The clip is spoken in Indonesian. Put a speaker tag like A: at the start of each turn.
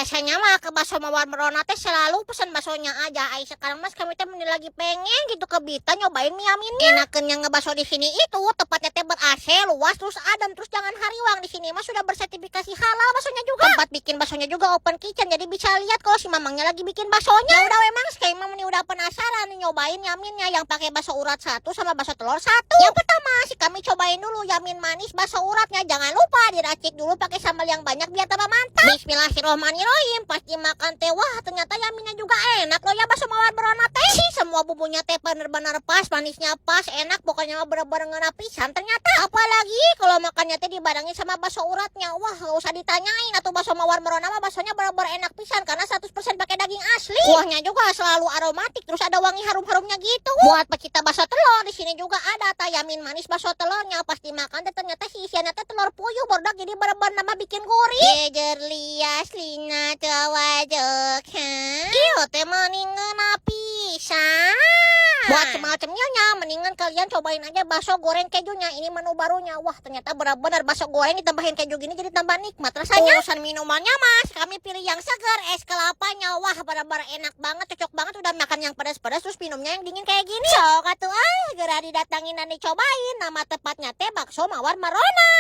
A: Biasanya mah ke bakso mawar merona teh selalu pesan baksonya aja. Ai sekarang mas kami teh lagi pengen gitu ke Bita nyobain mie aminnya. Enakan yang ngebakso di sini itu tempatnya teh ber-AC, luas terus adem, terus jangan hariwang. Di sini mah sudah bersertifikasi halal baksonya juga. Tempat bikin baksonya juga open kitchen, jadi bisa lihat kalau si mamangnya lagi bikin baksonya. Ya udah emang sekali mam ini udah penasaran nih nyobain yaminnya yang pakai bakso urat 1 sama bakso telur 1. Yang pertama sih kami cobain dulu yamin manis bakso uratnya. Jangan lupa diracik dulu pakai sambal yang banyak biar tambah mantap. Bismillahirrohmanirrohim. Pas dimakan teh wah ternyata yaminnya juga enak loh ya bakso mawar merona teh. Semua bumbunya teh bener-bener pas, manisnya pas, enak pokoknya bener-bener ngena pisan ternyata. Apalagi kalau makannya teh dibarengi sama bakso uratnya. Wah gak usah ditanyain atau bakso mawar merona mah baksonya bener-bener enak pisan karena 100% pakai daging asli. Kuahnya juga selalu aromatik terus ada wangi harum-harumnya gitu. Buat pecinta bakso telur di sini juga ada yamin manis bakso telurnya. Pas dimakan teh ternyata si isiannya teh telur puyuh bordak jadi bener-bener nama bikin gurih. Jejerlias lina cawajok iyo teh mendingan pisan. Buat semacamnya mendingan kalian cobain aja bakso goreng kejunya. Ini menu barunya. Wah ternyata benar-benar bakso goreng ditambahin keju gini jadi tambah nikmat rasanya. Urusan minumannya mas kami pilih yang segar, es kelapanya. Wah benar-benar enak banget, cocok banget. Udah makan yang pedas-pedas terus minumnya yang dingin kayak gini. Sok atuh segera didatangin dan dicobain. Nama tepatnya teh bakso mawar merona.